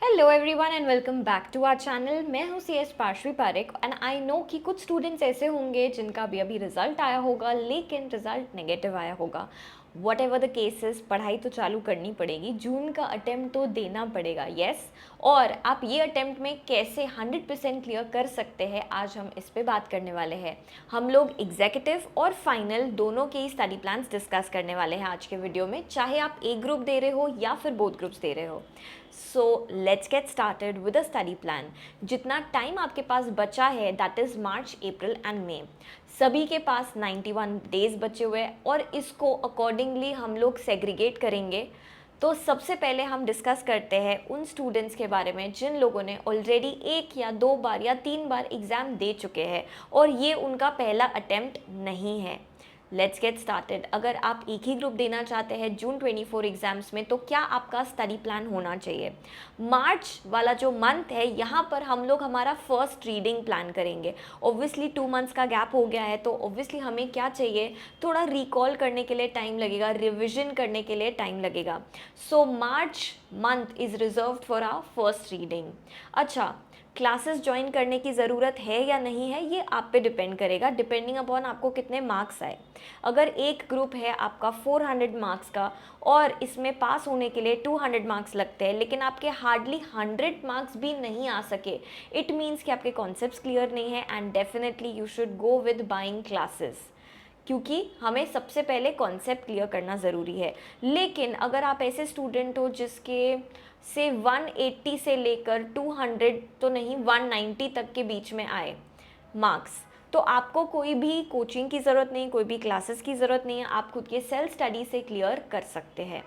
Hello everyone and welcome back to our channel. मैं हूं C S Parshvi Parekh and I know कि कुछ students ऐसे होंगे जिनका अभी रिजल्ट आया होगा लेकिन रिजल्ट नेगेटिव आया होगा। वट एवर द केसेस, पढ़ाई तो चालू करनी पड़ेगी, जून का अटेम्प्ट तो देना पड़ेगा। यस और आप ये अटेम्प्ट में कैसे 100% क्लियर कर सकते हैं, आज हम इस पे बात करने वाले हैं। हम लोग एग्जीक्यूटिव और फाइनल दोनों के ही स्टडी प्लान्स डिस्कस करने वाले हैं आज के वीडियो में, चाहे आप एक ग्रुप दे रहे हो या फिर बोथ ग्रुप्स दे रहे हो। So let's get started with a study plan. जितना टाइम आपके पास बचा है that is March, April and May. सभी के पास 91 डेज बचे हुए हैं और इसको अकॉर्डिंगली हम लोग सेग्रीगेट करेंगे। तो सबसे पहले हम डिस्कस करते हैं उन स्टूडेंट्स के बारे में जिन लोगों ने ऑलरेडी 1 या 2 बार या 3 बार एग्ज़ाम दे चुके हैं और ये उनका पहला अटेम्प्ट नहीं है। Let's get started. अगर आप एक ही ग्रुप देना चाहते हैं जून 24 एग्जाम्स में, तो क्या आपका स्टडी प्लान होना चाहिए? मार्च वाला जो मंथ है यहाँ पर हम लोग हमारा फर्स्ट रीडिंग प्लान करेंगे। ऑब्वियसली 2 मंथ्स का गैप हो गया है तो ऑब्वियसली हमें क्या चाहिए, थोड़ा रिकॉल करने के लिए टाइम लगेगा, रिविजन करने के लिए टाइम लगेगा। So March month is reserved for our first reading. अच्छा, क्लासेस ज्वाइन करने की ज़रूरत है या नहीं है ये आप पे डिपेंड करेगा, डिपेंडिंग अपॉन आपको कितने मार्क्स आए। अगर एक ग्रुप है आपका 400 मार्क्स का और इसमें पास होने के लिए 200 मार्क्स लगते हैं लेकिन आपके हार्डली 100 मार्क्स भी नहीं आ सके, इट मीन्स कि आपके कॉन्सेप्ट्स क्लियर नहीं है and definitely you should go with buying classes, क्योंकि हमें सबसे पहले कॉन्सेप्ट क्लियर करना ज़रूरी है। लेकिन अगर आप ऐसे स्टूडेंट हो जिसके से 180 से लेकर 200 तो नहीं 190 तक के बीच में आए मार्क्स, तो आपको कोई भी कोचिंग की ज़रूरत नहीं, कोई भी क्लासेस की ज़रूरत नहीं है, आप खुद के सेल्फ स्टडी से क्लियर कर सकते हैं।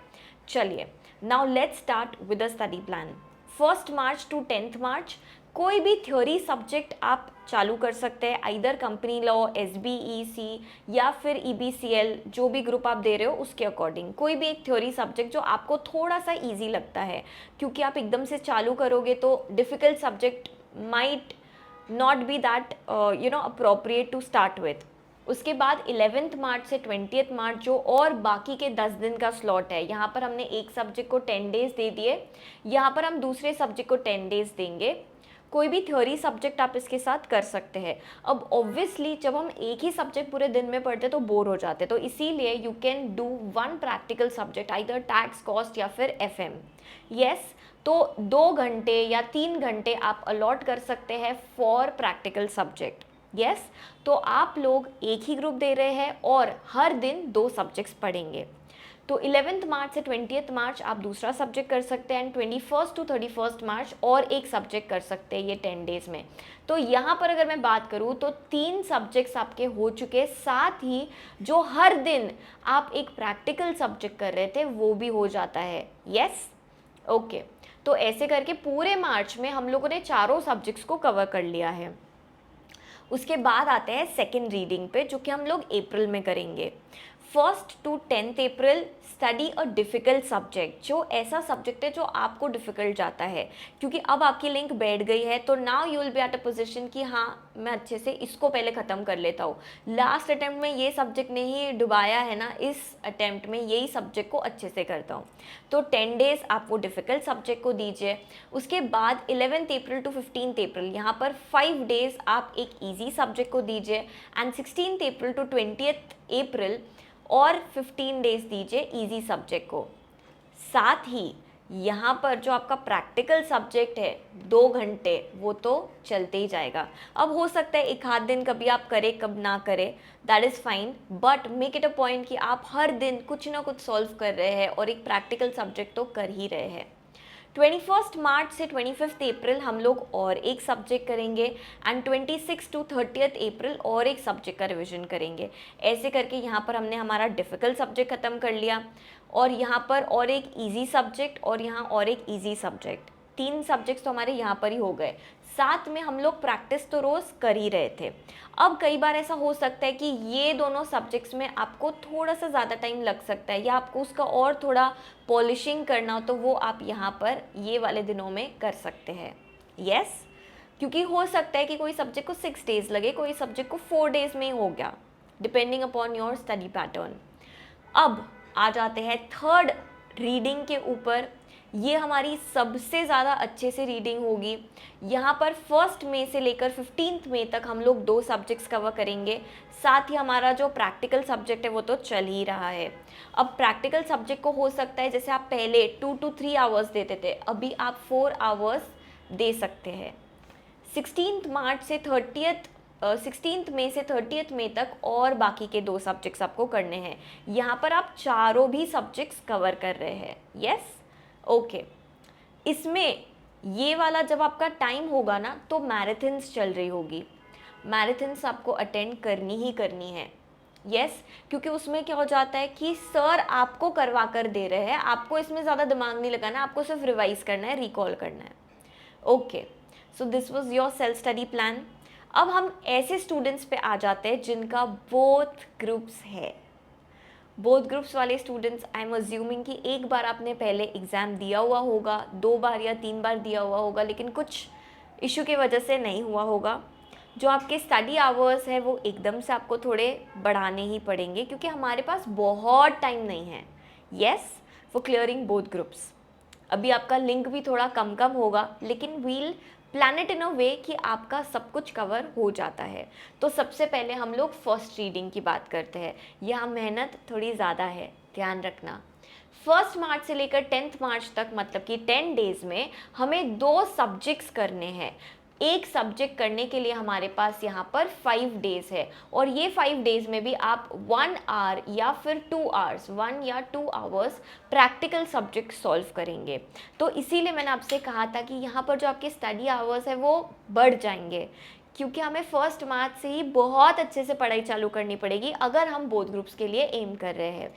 चलिए, now let's start with a study plan. 1 March two 10 मार्च कोई भी थ्योरी सब्जेक्ट आप चालू कर सकते हैं, आइदर कंपनी लॉ, SBEC या फिर EBCL, जो भी ग्रुप आप दे रहे हो उसके अकॉर्डिंग कोई भी एक थ्योरी सब्जेक्ट जो आपको थोड़ा सा इजी लगता है, क्योंकि आप एकदम से चालू करोगे तो difficult subject might not be that appropriate to start with. उसके बाद 11 मार्च से 20 मार्च जो और बाकी के 10 दिन का स्लॉट है, यहाँ पर हमने एक सब्जेक्ट को 10 डेज दे दिए, यहाँ पर हम दूसरे सब्जेक्ट को 10 डेज देंगे। कोई भी थ्योरी सब्जेक्ट आप इसके साथ कर सकते हैं। अब ऑब्वियसली जब हम एक ही सब्जेक्ट पूरे दिन में पढ़ते तो बोर हो जाते, तो इसीलिए you can do 1 practical subject, either tax, cost या फिर FM। यस, तो 2 घंटे या 3 घंटे आप अलॉट कर सकते हैं फॉर प्रैक्टिकल सब्जेक्ट। यस, तो आप लोग एक ही ग्रुप दे रहे हैं और हर दिन 2 सब्जेक्ट्स पढ़ेंगे। तो 11 मार्च से 20 मार्च आप दूसरा सब्जेक्ट कर सकते हैं एंड 21 टू 31 मार्च और एक सब्जेक्ट कर सकते हैं ये 10 डेज़ में। तो यहाँ पर अगर मैं बात करूँ तो 3 सब्जेक्ट्स आपके हो चुके, साथ ही जो हर दिन आप एक प्रैक्टिकल सब्जेक्ट कर रहे थे वो भी हो जाता है। Yes, okay. तो ऐसे करके पूरे मार्च में हम लोगों ने चारों सब्जेक्ट्स को कवर कर लिया है। उसके बाद आते हैं सेकेंड रीडिंग पे, जो कि हम लोग अप्रैल में करेंगे। 1 to 10 April study a difficult subject, जो ऐसा सब्जेक्ट है जो आपको डिफ़िकल्ट जाता है, क्योंकि अब आपकी लिंक बैठ गई है तो now you will B at a position कि हाँ मैं अच्छे से इसको पहले ख़त्म कर लेता हूँ। लास्ट अटैम्प्ट में ये सब्जेक्ट ने ही डुबाया है ना, इस अटैम्प्ट में यही सब्जेक्ट को अच्छे से करता हूँ। तो 10 डेज़ आप वो डिफ़िकल्ट सब्जेक्ट को दीजिए। उसके बाद 11 अप्रैल टू 15 अप्रैल यहाँ पर 5 डेज़ आप एक ईजी सब्जेक्ट को दीजिए एंड 16 अप्रैल टू 20 अप्रैल और 15 डेज दीजिए इजी सब्जेक्ट को। साथ ही यहाँ पर जो आपका प्रैक्टिकल सब्जेक्ट है 2 घंटे, वो तो चलते ही जाएगा। अब हो सकता है एक आध दिन कभी आप करें कब ना करें, that is fine, but make it a point कि आप हर दिन कुछ ना कुछ सॉल्व कर रहे हैं और एक प्रैक्टिकल सब्जेक्ट तो कर ही रहे हैं। 21 मार्च से 25 अप्रैल हम लोग और एक सब्जेक्ट करेंगे एंड 26 टू 30 अप्रैल और एक सब्जेक्ट का रिवीजन करेंगे। ऐसे करके यहाँ पर हमने हमारा डिफ़िकल्ट सब्जेक्ट ख़त्म कर लिया और यहाँ पर और एक इजी सब्जेक्ट और यहाँ और एक इजी सब्जेक्ट, 3 सब्जेक्ट्स तो हमारे यहाँ पर ही हो गए। साथ में हम लोग प्रैक्टिस तो रोज़ कर ही रहे थे। अब कई बार ऐसा हो सकता है कि ये दोनों सब्जेक्ट्स में आपको थोड़ा सा ज़्यादा टाइम लग सकता है या आपको उसका और थोड़ा पॉलिशिंग करना हो, तो वो आप यहाँ पर ये वाले दिनों में कर सकते हैं। यस, क्योंकि हो सकता है कि कोई सब्जेक्ट को 6 डेज़ लगे, कोई सब्जेक्ट को 4 डेज़ में ही हो गया, depending upon your study pattern. अब आ जाते हैं थर्ड रीडिंग के ऊपर। ये हमारी सबसे ज़्यादा अच्छे से रीडिंग होगी। यहाँ पर 1 मई से लेकर 15 मई तक हम लोग 2 सब्जेक्ट्स कवर करेंगे। साथ ही हमारा जो प्रैक्टिकल सब्जेक्ट है वो तो चल ही रहा है। अब प्रैक्टिकल सब्जेक्ट को हो सकता है जैसे आप पहले 2 to 3 आवर्स देते थे, अभी आप 4 आवर्स दे सकते हैं। 16 मई से 30 मई तक और बाकी के 2 सब्जेक्ट्स आपको करने हैं। यहाँ पर आप चारों भी सब्जेक्ट्स कवर कर रहे हैं। Yes, okay. इसमें ये वाला जब आपका टाइम होगा ना तो मैराथन्स चल रही होगी। मैराथन्स आपको अटेंड करनी ही करनी है। यस, क्योंकि उसमें क्या हो जाता है कि सर आपको करवा कर दे रहे हैं, आपको इसमें ज़्यादा दिमाग नहीं लगाना, आपको सिर्फ रिवाइज करना है, रिकॉल करना है। Okay, so this was your self study plan. अब हम ऐसे स्टूडेंट्स पे आ जाते हैं जिनका बोथ ग्रुप्स है। बोथ ग्रुप्स वाले स्टूडेंट्स, आई एम अज्यूमिंग कि एक बार आपने पहले एग्ज़ाम दिया हुआ होगा, 2 बार या 3 बार दिया हुआ होगा, लेकिन कुछ इशू की वजह से नहीं हुआ होगा। जो आपके स्टडी आवर्स है वो एकदम से आपको थोड़े बढ़ाने ही पड़ेंगे, क्योंकि हमारे पास बहुत टाइम नहीं है। Yes, for clearing both groups. अभी आपका लिंक भी थोड़ा कम कम होगा, लेकिन वील प्लान इट इन अ वे कि आपका सब कुछ कवर हो जाता है। तो सबसे पहले हम लोग फर्स्ट रीडिंग की बात करते हैं। यहाँ मेहनत थोड़ी ज़्यादा है, ध्यान रखना। 1 मार्च से लेकर 10 मार्च तक, मतलब कि 10 डेज़ में हमें 2 सब्जेक्ट्स करने हैं। एक सब्जेक्ट करने के लिए हमारे पास यहाँ पर 5 डेज़ है, और ये 5 डेज़ में भी आप 1 आवर या फिर 2 आवर्स, 1 या 2 आवर्स प्रैक्टिकल सब्जेक्ट सॉल्व करेंगे। तो इसीलिए मैंने आपसे कहा था कि यहाँ पर जो आपके स्टडी आवर्स है वो बढ़ जाएंगे, क्योंकि हमें 1 मार्च से ही बहुत अच्छे से पढ़ाई चालू करनी पड़ेगी अगर हम बोथ ग्रुप्स के लिए एम कर रहे हैं।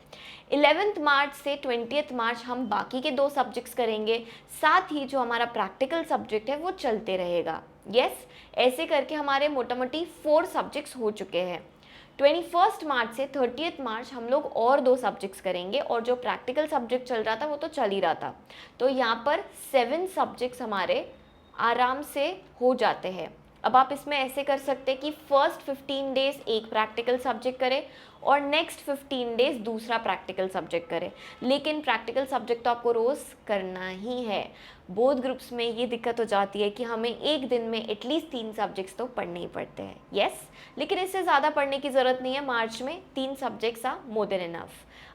11 मार्च से 20 मार्च हम बाकी के 2 सब्जेक्ट्स करेंगे, साथ ही जो हमारा प्रैक्टिकल सब्जेक्ट है वो चलते रहेगा। यस, ऐसे करके हमारे मोटा मोटी 4 सब्जेक्ट्स हो चुके हैं। 21 मार्च से 30 मार्च हम लोग और 2 सब्जेक्ट्स करेंगे, और जो प्रैक्टिकल सब्जेक्ट चल रहा था वो तो चल ही रहा था। तो यहाँ पर 7 सब्जेक्ट्स हमारे आराम से हो जाते हैं। अब आप इसमें ऐसे कर सकते हैं कि फर्स्ट 15 डेज एक प्रैक्टिकल सब्जेक्ट करें और नेक्स्ट 15 डेज दूसरा प्रैक्टिकल सब्जेक्ट करें, लेकिन प्रैक्टिकल सब्जेक्ट तो आपको रोज़ करना ही है। बोथ ग्रुप्स में ये दिक्कत हो जाती है कि हमें एक दिन में एटलीस्ट 3 सब्जेक्ट्स तो पढ़ने ही पड़ते हैं। यस, लेकिन इससे ज़्यादा पढ़ने की ज़रूरत नहीं है। मार्च में 3 subjects are more than enough.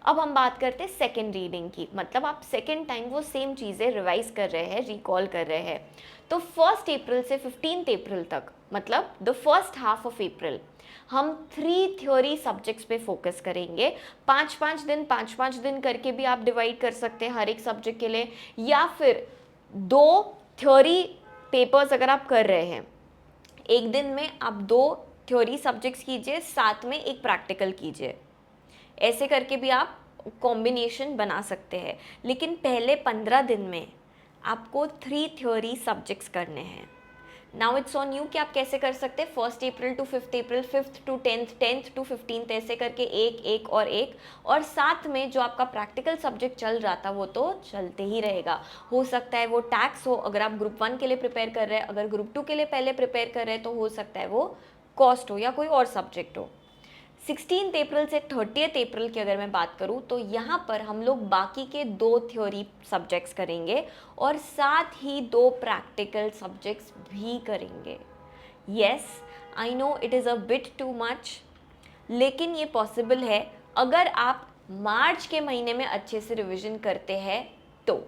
अब हम बात करते हैं सेकेंड रीडिंग की, मतलब आप सेकेंड टाइम वो सेम चीज़ें रिवाइज कर रहे हैं, रिकॉल कर रहे हैं। तो 1 अप्रैल से 15 अप्रैल तक, मतलब the first half of April, हम 3 थ्योरी सब्जेक्ट्स पे फोकस करेंगे। 5-5 दिन करके भी आप डिवाइड कर सकते हैं हर एक सब्जेक्ट के लिए, या फिर 2 थ्योरी पेपर्स अगर आप कर रहे हैं, एक दिन में आप 2 थ्योरी सब्जेक्ट्स कीजिए, साथ में एक प्रैक्टिकल कीजिए। ऐसे करके भी आप कॉम्बिनेशन बना सकते हैं, लेकिन पहले 15 दिन में आपको 3 थ्योरी सब्जेक्ट्स करने हैं। नाउ इट्स ऑन यू कि आप कैसे कर सकते हैं। 1 April to 5 April, 5th to 10th, 10th to 15th, ऐसे करके एक और एक, और साथ में जो आपका प्रैक्टिकल सब्जेक्ट चल रहा था वो तो चलते ही रहेगा। हो सकता है वो टैक्स हो अगर आप ग्रुप 1 के लिए प्रिपेयर कर रहे हैं, अगर ग्रुप 2 के लिए पहले प्रिपेयर कर रहे हैं तो हो सकता है वो कॉस्ट हो या कोई और सब्जेक्ट हो। 16 अप्रैल से 30 अप्रैल की अगर मैं बात करूं तो यहाँ पर हम लोग बाकी के 2 थ्योरी सब्जेक्ट्स करेंगे और साथ ही 2 प्रैक्टिकल सब्जेक्ट्स भी करेंगे। Yes, I know it is a bit too much, लेकिन ये पॉसिबल है अगर आप मार्च के महीने में अच्छे से रिवीजन करते हैं तो।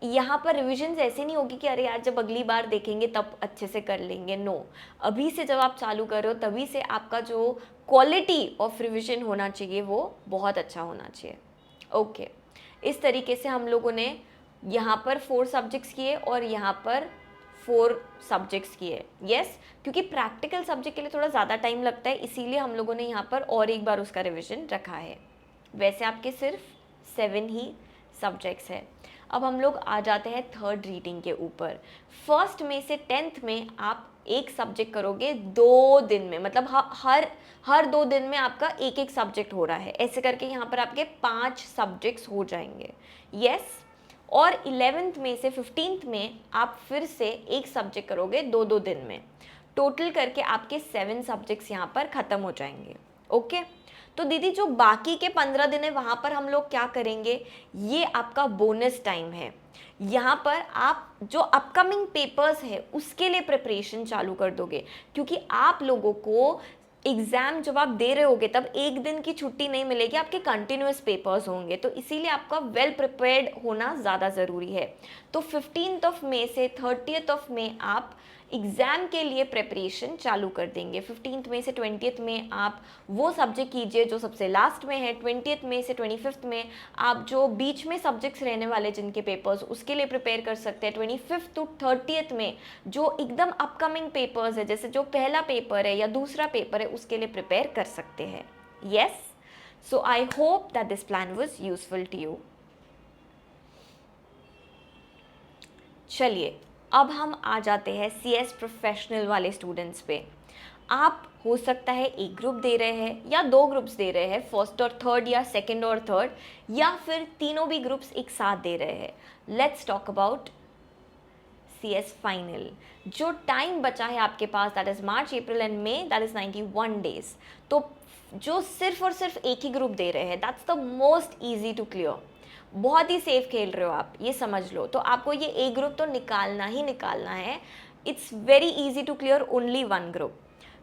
यहाँ पर रिविजन्स ऐसे नहीं होगी कि अरे यार जब अगली बार देखेंगे तब अच्छे से कर लेंगे। नो, अभी से जब आप चालू कर रहे हो तभी से आपका जो क्वालिटी ऑफ रिविजन होना चाहिए वो बहुत अच्छा होना चाहिए। ओके, इस तरीके से हम लोगों ने यहाँ पर 4 सब्जेक्ट्स किए और यहाँ पर 4 सब्जेक्ट्स किए। यस, क्योंकि प्रैक्टिकल सब्जेक्ट के लिए थोड़ा ज़्यादा टाइम लगता है, इसीलिए हम लोगों ने यहाँ पर और एक बार उसका रिविजन रखा है। वैसे आपके सिर्फ 7 ही सब्जेक्ट्स है। अब हम लोग आ जाते हैं थर्ड रीडिंग के ऊपर। 1 मई से 10th में आप एक सब्जेक्ट करोगे 2 दिन में, मतलब हर 2 दिन में आपका एक एक सब्जेक्ट हो रहा है। ऐसे करके यहाँ पर आपके 5 सब्जेक्ट्स हो जाएंगे। यस, और 11th मई से 15th में आप फिर से एक सब्जेक्ट करोगे 2-2 दिन में। टोटल करके आपके 7 सब्जेक्ट्स यहाँ पर ख़त्म हो जाएंगे। ओके, तो दीदी जो बाकी के 15 दिन है वहाँ पर हम लोग क्या करेंगे, ये आपका बोनस टाइम है। यहाँ पर आप जो अपकमिंग पेपर्स है उसके लिए प्रिपरेशन चालू कर दोगे, क्योंकि आप लोगों को एग्ज़ाम जब आप दे रहे होगे तब एक दिन की छुट्टी नहीं मिलेगी, आपके कंटिन्यूस पेपर्स होंगे, तो इसीलिए आपका वेल प्रिपेयर्ड होना ज़्यादा ज़रूरी है। तो 15 मई से 30 मई आप एग्ज़ाम के लिए प्रिपरेशन चालू कर देंगे। 15 मई से 20 मई आप वो सब्जेक्ट कीजिए जो सबसे लास्ट में है। 20 मई से 25 मई आप जो बीच में सब्जेक्ट्स रहने वाले जिनके पेपर्स, उसके लिए प्रिपेयर कर सकते हैं। 25 to 30 जो एकदम अपकमिंग पेपर्स है, जैसे जो पहला पेपर है या दूसरा पेपर है, उसके लिए प्रिपेयर कर सकते हैं। Yes, so I hope that this plan was useful to you. चलिए अब हम आ जाते हैं CS प्रोफेशनल वाले स्टूडेंट्स पे। आप हो सकता है एक ग्रुप दे रहे हैं या दो ग्रुप्स दे रहे हैं, फर्स्ट और थर्ड या सेकंड और थर्ड, या फिर तीनों भी ग्रुप्स एक साथ दे रहे हैं। Let's talk about CS final. जो टाइम बचा है आपके पास, that is March, April and May, that is 91 days. तो जो सिर्फ और सिर्फ एक ही ग्रुप दे रहे हैं, that's the most easy to clear. बहुत ही सेफ खेल रहे हो आप, ये समझ लो। तो आपको ये एक ग्रुप तो निकालना ही निकालना है। It's very easy to clear only one group.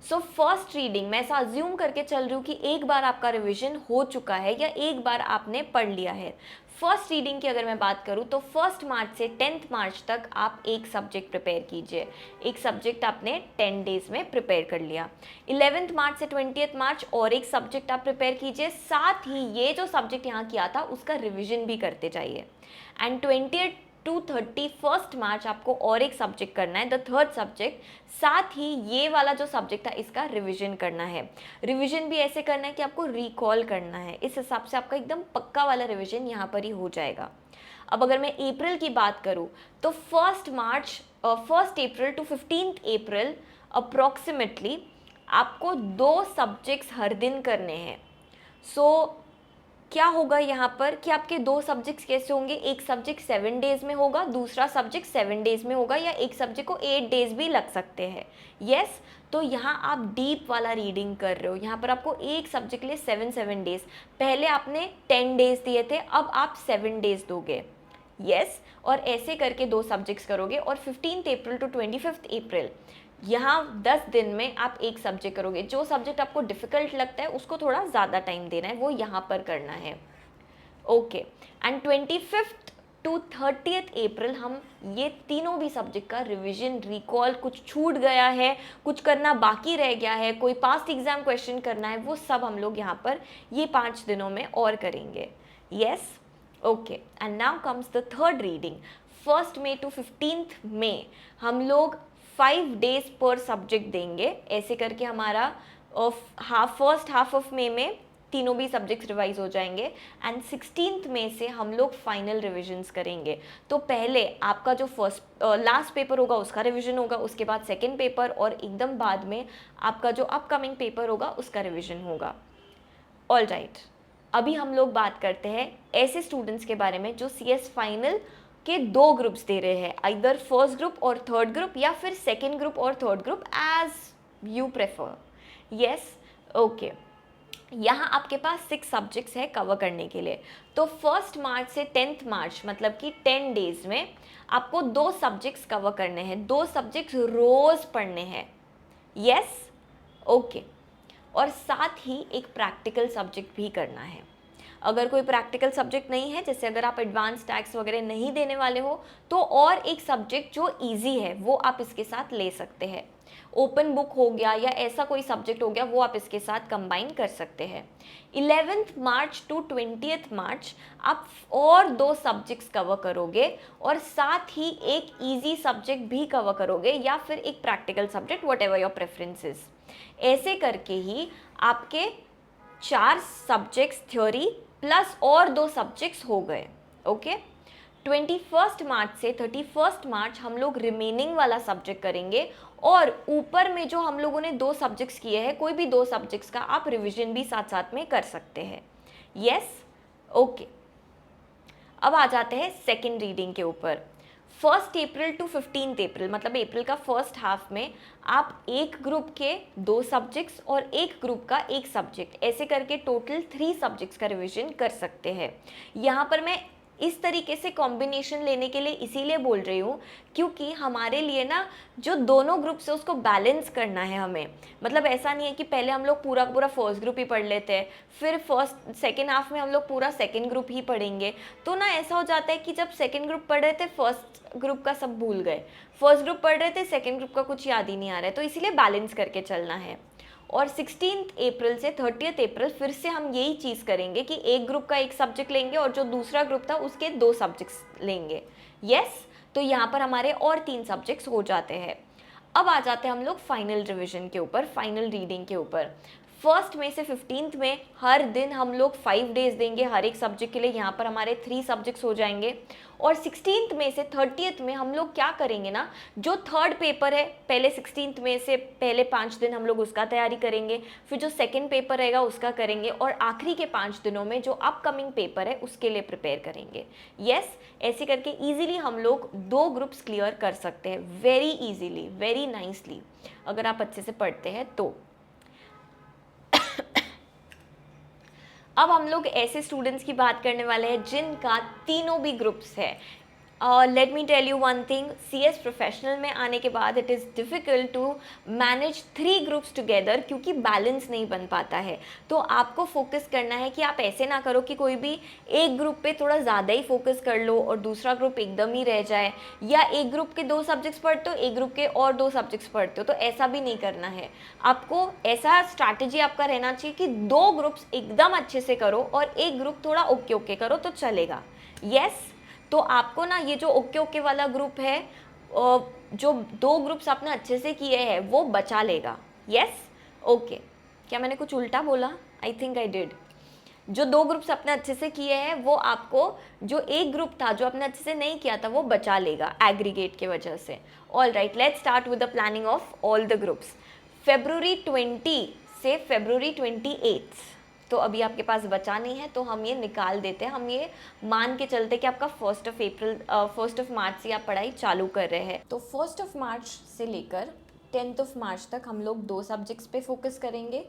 So first reading मैं ऐसा अज्यूम करके चल रही हूँ कि एक बार आपका रिवीजन हो चुका है या एक बार आपने पढ़ लिया है। फर्स्ट रीडिंग की अगर मैं बात करूँ तो 1 मार्च से 10 मार्च तक आप एक सब्जेक्ट प्रिपेयर कीजिए। एक सब्जेक्ट आपने 10 डेज में प्रिपेयर कर लिया। 11 मार्च से 20 मार्च और एक सब्जेक्ट आप प्रिपेयर कीजिए, साथ ही ये जो सब्जेक्ट यहाँ किया था उसका रिविजन भी करते जाइए। एंड 20 to 31 मार्च आपको और एक सब्जेक्ट करना है, द थर्ड सब्जेक्ट, साथ ही ये वाला जो सब्जेक्ट था इसका रिवीजन करना है। रिवीजन भी ऐसे करना है कि आपको रिकॉल करना है, इस हिसाब से आपका एकदम पक्का वाला रिवीजन यहाँ पर ही हो जाएगा। अब अगर मैं अप्रैल की बात करूँ तो 1 अप्रैल टू 15 अप्रैल अप्रॉक्सीमेटली आपको 2 सब्जेक्ट्स हर दिन करने हैं। सो क्या होगा यहाँ पर कि आपके 2 सब्जेक्ट्स कैसे होंगे, एक सब्जेक्ट 7 डेज में होगा, दूसरा सब्जेक्ट 7 डेज में होगा, या एक सब्जेक्ट को 8 डेज भी लग सकते हैं। यस, तो यहाँ आप डीप वाला रीडिंग कर रहे हो। यहाँ पर आपको एक सब्जेक्ट के लिए 7 डेज, पहले आपने 10 डेज दिए थे, अब आप 7 डेज दोगे। यस, और ऐसे करके 2 सब्जेक्ट्स करोगे। और 15 अप्रैल टू 25 अप्रैल यहाँ 10 दिन में आप एक सब्जेक्ट करोगे। जो सब्जेक्ट आपको डिफ़िकल्ट लगता है उसको थोड़ा ज़्यादा टाइम देना है, वो यहाँ पर करना है। ओके, एंड 25 टू 30 अप्रैल हम ये तीनों भी सब्जेक्ट का रिवीजन, रिकॉल, कुछ छूट गया है, कुछ करना बाकी रह गया है, कोई पास्ट एग्जाम क्वेश्चन करना है, वो सब हम लोग यहाँ पर ये 5 दिनों में और करेंगे। Yes, okay, and now comes the third reading. 1 May to 15 May हम लोग 5 डेज पर सब्जेक्ट देंगे। ऐसे करके हमारा फर्स्ट हाफ ऑफ मई में तीनों भी सब्जेक्ट्स रिवाइज हो जाएंगे। एंड 16 मई से हम लोग फाइनल रिविजन्स करेंगे। तो पहले आपका जो लास्ट पेपर होगा उसका रिविजन होगा, उसके बाद सेकेंड पेपर, और एकदम बाद में आपका जो अपकमिंग पेपर होगा उसका रिविजन होगा। ऑल राइट, अभी हम लोग बात करते हैं ऐसे स्टूडेंट्स के बारे में जो CS फाइनल के 2 ग्रुप्स दे रहे हैं, आइदर फर्स्ट ग्रुप और थर्ड ग्रुप, या फिर सेकेंड ग्रुप और third group, as you prefer. Yes, okay, यहाँ आपके पास 6 सब्जेक्ट्स है कवर करने के लिए। तो 1 मार्च से 10 मार्च मतलब कि 10 डेज में आपको 2 सब्जेक्ट्स कवर करने हैं, 2 सब्जेक्ट्स रोज पढ़ने हैं। यस, ओके, और साथ ही एक प्रैक्टिकल सब्जेक्ट भी करना है। अगर कोई प्रैक्टिकल सब्जेक्ट नहीं है, जैसे अगर आप एडवांस टैक्स वगैरह नहीं देने वाले हो, तो और एक सब्जेक्ट जो इजी है वो आप इसके साथ ले सकते हैं। ओपन बुक हो गया या ऐसा कोई सब्जेक्ट हो गया, वो आप इसके साथ कंबाइन कर सकते हैं। 11 मार्च टू 20 मार्च आप और 2 सब्जेक्ट्स कवर करोगे, और साथ ही एक इजी सब्जेक्ट भी कवर करोगे, या फिर एक practical subject, what ever your preferences. ऐसे करके ही आपके 4 सब्जेक्ट्स थ्योरी प्लस और 2 सब्जेक्ट्स हो गए। ओके, 21 मार्च से 31 मार्च हम लोग रिमेनिंग वाला सब्जेक्ट करेंगे, और ऊपर में जो हम लोगों ने 2 सब्जेक्ट्स किए हैं, कोई भी 2 सब्जेक्ट्स का आप रिवीजन भी साथ साथ में कर सकते हैं। यस, ओके, अब आ जाते हैं सेकेंड रीडिंग के ऊपर। 1 अप्रैल टू 15 अप्रैल, मतलब अप्रैल का फर्स्ट हाफ में आप एक ग्रुप के 2 सब्जेक्ट्स और एक ग्रुप का एक सब्जेक्ट, ऐसे करके टोटल 3 सब्जेक्ट्स का रिवीजन कर सकते हैं। यहाँ पर मैं इस तरीके से कॉम्बिनेशन लेने के लिए इसीलिए बोल रही हूँ क्योंकि हमारे लिए ना जो दोनों ग्रुप्स है उसको बैलेंस करना है हमें। मतलब ऐसा नहीं है कि पहले हम लोग पूरा पूरा फर्स्ट ग्रुप ही पढ़ लेते हैं, फिर फर्स्ट सेकेंड हाफ में हम लोग पूरा सेकेंड ग्रुप ही पढ़ेंगे। तो ना ऐसा हो जाता है कि जब सेकेंड ग्रुप पढ़ रहे थे फर्स्ट ग्रुप का सब भूल गए, फर्स्ट ग्रुप पढ़ रहे थे सेकेंड ग्रुप का कुछ याद ही नहीं आ रहा है। तो इसीलिए बैलेंस करके चलना है। और 16 अप्रैल से 30 अप्रैल फिर से हम यही चीज़ करेंगे कि एक ग्रुप का एक सब्जेक्ट लेंगे और जो दूसरा ग्रुप था उसके 2 सब्जेक्ट्स लेंगे। यस, तो यहाँ पर हमारे और 3 सब्जेक्ट्स हो जाते हैं। अब आ जाते हैं हम लोग फाइनल रिवीजन के ऊपर, फाइनल रीडिंग के ऊपर। 1 मई से 15 में हर दिन हम लोग 5 डेज देंगे हर एक सब्जेक्ट के लिए। यहाँ पर हमारे 3 सब्जेक्ट्स हो जाएंगे। और 16 मई से 30 में हम लोग क्या करेंगे ना, जो थर्ड पेपर है पहले 16 मई से पहले 5 दिन हम लोग उसका तैयारी करेंगे, फिर जो सेकेंड पेपर रहेगा उसका करेंगे, और आखिरी के 5 दिनों में जो अपकमिंग पेपर है उसके लिए प्रिपेयर करेंगे। यस, ऐसे करके ईजिली हम लोग 2 ग्रुप्स क्लियर कर सकते हैं, वेरी ईजिली, वेरी नाइसली, अगर आप अच्छे से पढ़ते हैं तो। अब हम लोग ऐसे स्टूडेंट्स की बात करने वाले हैं जिनका तीनों भी ग्रुप्स है। Let me tell you one thing, CS professional में आने के बाद it is difficult to manage 3 groups together, क्योंकि बैलेंस नहीं बन पाता है। तो आपको फोकस करना है कि आप ऐसे ना करो कि कोई भी एक ग्रुप पे थोड़ा ज़्यादा ही फोकस कर लो और दूसरा ग्रुप एकदम ही रह जाए, या एक ग्रुप के 2 सब्जेक्ट्स पढ़ते हो एक ग्रुप के और 2 सब्जेक्ट्स पढ़ते हो, तो ऐसा भी नहीं करना है। आपको ऐसा स्ट्रैटेजी आपका रहना चाहिए कि 2 ग्रुप्स एकदम अच्छे से करो और एक ग्रुप थोड़ा ओके ओके करो तो चलेगा। यस, तो आपको ना ये जो ओके ओके वाला ग्रुप है, जो 2 ग्रुप्स आपने अच्छे से किए हैं वो बचा लेगा। यस, ओके, क्या मैंने कुछ उल्टा बोला? I think I did. जो 2 ग्रुप्स आपने अच्छे से किए हैं वो आपको, जो एक ग्रुप था जो आपने अच्छे से नहीं किया था वो बचा लेगा एग्रीगेट की वजह से। All right, let's start with the planning of all the groups. February 20 से February 28, तो अभी आपके पास बचा नहीं है, तो हम ये निकाल देते हैं। हम ये मान के चलते कि आपका 1 मार्च से आप पढ़ाई चालू कर रहे हैं। तो 1 मार्च से लेकर 10 मार्च तक हम लोग 2 सब्जेक्ट्स पे फोकस करेंगे।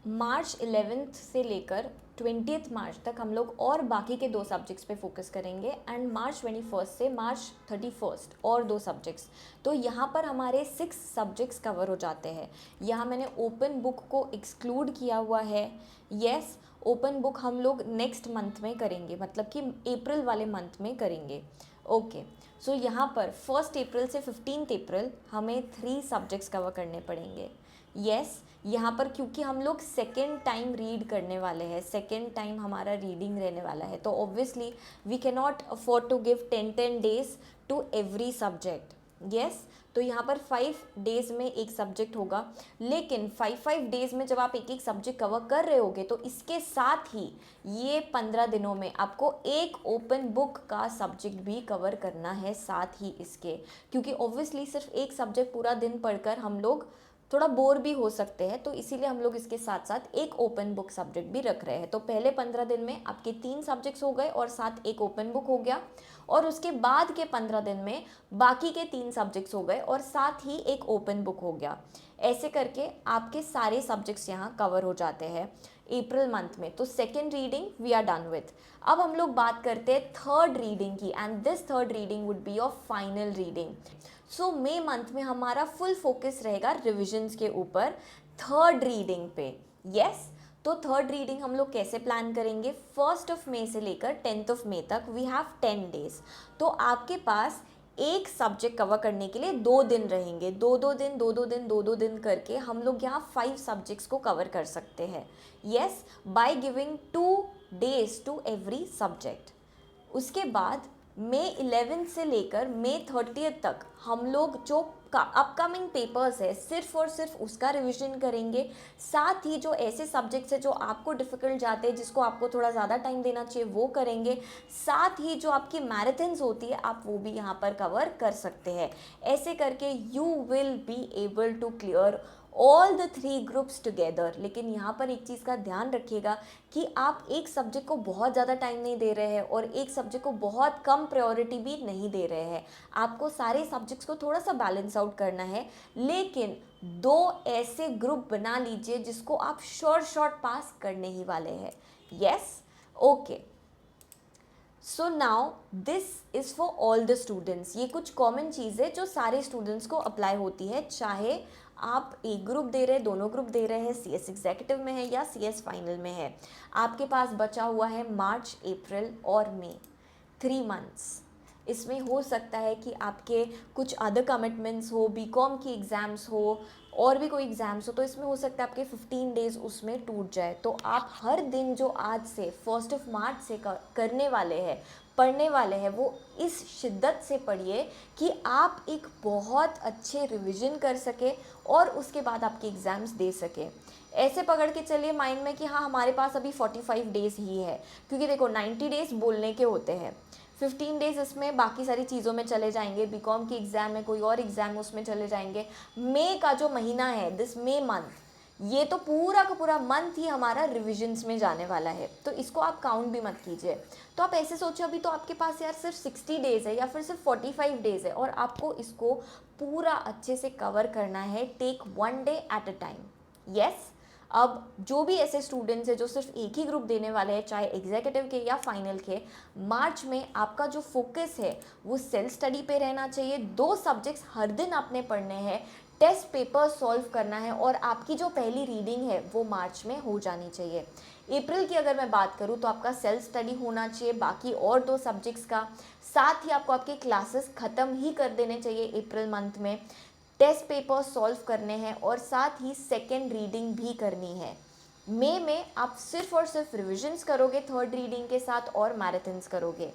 मार्च 11 से लेकर 20 मार्च तक हम लोग और बाकी के 2 सब्जेक्ट्स पे फोकस करेंगे, एंड मार्च 21 से मार्च 31 और 2 सब्जेक्ट्स। तो यहाँ पर हमारे 6 सब्जेक्ट्स कवर हो जाते हैं। यहाँ मैंने ओपन बुक को एक्सक्लूड किया हुआ है। यस, ओपन बुक हम लोग नेक्स्ट मंथ में करेंगे, मतलब कि अप्रैल वाले मंथ में करेंगे। ओके, सो यहाँ पर 1 अप्रैल से 15 अप्रैल हमें 3 सब्जेक्ट्स कवर करने पड़ेंगे। यस, यहाँ पर क्योंकि हम लोग सेकेंड टाइम रीड करने वाले हैं, सेकेंड टाइम हमारा रीडिंग रहने वाला है, तो obviously we can not afford to give 10 days to every subject. Yes, तो यहाँ पर 5 डेज में एक सब्जेक्ट होगा, लेकिन 5 डेज में जब आप एक एक सब्जेक्ट कवर कर रहे होगे तो इसके साथ ही ये 15 दिनों में आपको एक ओपन बुक का सब्जेक्ट भी कवर करना है साथ ही इसके, क्योंकि ऑब्वियसली सिर्फ एक सब्जेक्ट पूरा दिन पढ़कर हम लोग थोड़ा बोर भी हो सकते हैं, तो इसीलिए हम लोग इसके साथ साथ एक ओपन बुक सब्जेक्ट भी रख रहे हैं। तो पहले 15 दिन में आपके 3 सब्जेक्ट्स हो गए और साथ एक ओपन बुक हो गया, और उसके बाद के 15 दिन में बाकी के 3 सब्जेक्ट्स हो गए और साथ ही एक ओपन बुक हो गया। ऐसे करके आपके सारे सब्जेक्ट्स यहाँ कवर हो जाते हैं अप्रैल मंथ में। तो second reading we are done with. अब हम लोग बात करते हैं थर्ड रीडिंग की, and this third reading would be your final reading. So May month में हमारा फुल फोकस रहेगा रिविजन्स के ऊपर, थर्ड रीडिंग पे। यस, तो थर्ड रीडिंग हम लोग कैसे प्लान करेंगे? 1 मई से लेकर 10 मई तक वी हैव 10 डेज। तो आपके पास एक सब्जेक्ट कवर करने के लिए 2 दिन रहेंगे, 2 दिन करके हम लोग यहाँ 5 सब्जेक्ट्स को कवर कर सकते हैं। Yes, by giving 2 days to every subject. उसके बाद मई 11 से लेकर मई 30 तक हम लोग जो अपकमिंग पेपर्स है सिर्फ और सिर्फ उसका रिवीजन करेंगे। साथ ही जो ऐसे सब्जेक्ट्स है जो आपको डिफ़िकल्ट जाते हैं, जिसको आपको थोड़ा ज़्यादा टाइम देना चाहिए, वो करेंगे। साथ ही जो आपकी मैराथन्स होती है आप वो भी यहाँ पर कवर कर सकते हैं। ऐसे करके you will be able to clear all the 3 groups together. लेकिन यहाँ पर एक चीज़ का ध्यान रखिएगा कि आप एक सब्जेक्ट को बहुत ज़्यादा टाइम नहीं दे रहे हैं और एक सब्जेक्ट को बहुत कम प्रायोरिटी भी नहीं दे रहे हैं। आपको सारे सब्जेक्ट्स को थोड़ा सा बैलेंस आउट करना है, लेकिन 2 ऐसे ग्रुप बना लीजिए जिसको आप शॉर्ट पास करने ही वाले हैं। Yes, okay. So now this is for all the students. ये कुछ कॉमन चीज़ है जो सारे स्टूडेंट्स को अप्लाई होती है, चाहे आप एक ग्रुप दे रहे हैं, दोनों ग्रुप दे रहे हैं, CS एग्जीक्यूटिव में है या CS फाइनल में है। आपके पास बचा हुआ है मार्च, अप्रैल और मई, 3 मंथ्स। इसमें हो सकता है कि आपके कुछ अदर कमिटमेंट्स हो, बीकॉम की एग्ज़ाम्स हो और भी कोई एग्ज़ाम्स हो, तो इसमें हो सकता है आपके 15 डेज़ उसमें टूट जाए। तो आप हर दिन जो आज से 1 मार्च से करने वाले हैं, पढ़ने वाले हैं, वो इस शिद्दत से पढ़िए कि आप एक बहुत अच्छे रिवीजन कर सके और उसके बाद आपके एग्ज़ाम्स दे सके। ऐसे पकड़ के चलिए माइंड में कि हाँ, हमारे पास अभी 45 डेज़ ही है, क्योंकि देखो 90 डेज़ बोलने के होते हैं, 15 डेज़ इसमें बाकी सारी चीज़ों में चले जाएंगे, बीकॉम की एग्ज़ाम है, कोई और एग्ज़ाम उसमें चले जाएंगे। मई का जो महीना है, दिस मई मंथ, ये तो पूरा का पूरा मंथ ही हमारा रिविजन्स में जाने वाला है, तो इसको आप काउंट भी मत कीजिए। तो आप ऐसे सोचो अभी तो आपके पास यार सिर्फ 60 डेज़ है या फिर सिर्फ 45 डेज़ है और आपको इसको पूरा अच्छे से कवर करना है। Take 1 day at a time. Yes, अब जो भी ऐसे स्टूडेंट्स हैं जो सिर्फ एक ही ग्रुप देने वाले हैं, चाहे एग्जीक्यूटिव के या फाइनल के, मार्च में आपका जो फोकस है वो सेल्फ स्टडी पे रहना चाहिए। 2 सब्जेक्ट्स हर दिन आपने पढ़ने हैं, टेस्ट पेपर सॉल्व करना है और आपकी जो पहली रीडिंग है वो मार्च में हो जानी चाहिए। अप्रैल की अगर मैं बात करूँ तो आपका सेल्फ स्टडी होना चाहिए बाकी और 2 सब्जेक्ट्स का, साथ ही आपको आपके क्लासेस ख़त्म ही कर देने चाहिए अप्रैल मंथ में, टेस्ट पेपर सॉल्व करने हैं और साथ ही सेकेंड रीडिंग भी करनी है। मई में आप सिर्फ और सिर्फ रिविजन्स करोगे थर्ड रीडिंग के साथ और मैराथन्स करोगे।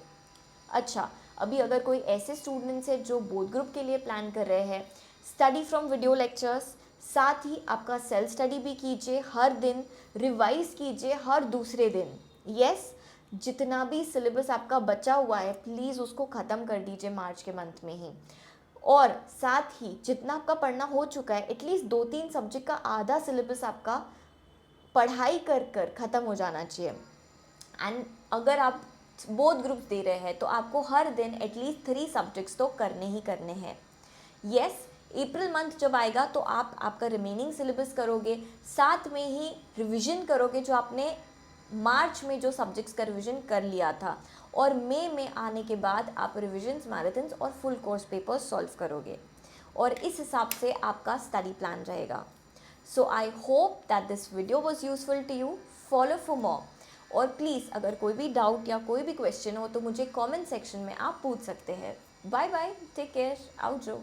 अच्छा, अभी अगर कोई ऐसे स्टूडेंट्स है जो बोथ ग्रुप के लिए प्लान कर रहे हैं, स्टडी फ्रॉम वीडियो लेक्चर्स, साथ ही आपका सेल्फ स्टडी भी कीजिए, हर दिन रिवाइज कीजिए, हर दूसरे दिन। यस, जितना भी सिलेबस आपका बचा हुआ है प्लीज़ उसको ख़त्म कर दीजिए मार्च के मंथ में ही। और साथ ही जितना आपका पढ़ना हो चुका है, एटलीस्ट 2-3 सब्जेक्ट का आधा सिलेबस आपका पढ़ाई कर कर ख़त्म हो जाना चाहिए। एंड अगर आप बोथ ग्रुप्स दे रहे हैं तो आपको हर दिन एटलीस्ट 3 सब्जेक्ट्स तो करने ही करने हैं। यस, अप्रैल मंथ जब आएगा तो आप आपका रिमेनिंग सिलेबस करोगे, साथ में ही रिवीजन करोगे जो आपने मार्च में जो सब्जेक्ट्स का रिवीजन कर लिया था, और मई में आने के बाद आप रिविजन्स, मैराथन्स और फुल कोर्स पेपर सॉल्व करोगे और इस हिसाब से आपका स्टडी प्लान रहेगा। So I hope that this video was useful to you. Follow for more, और प्लीज़ अगर कोई भी डाउट या कोई भी क्वेश्चन हो तो मुझे कमेंट सेक्शन में आप पूछ सकते हैं। बाय बाय, टेक केयर, आउट जो।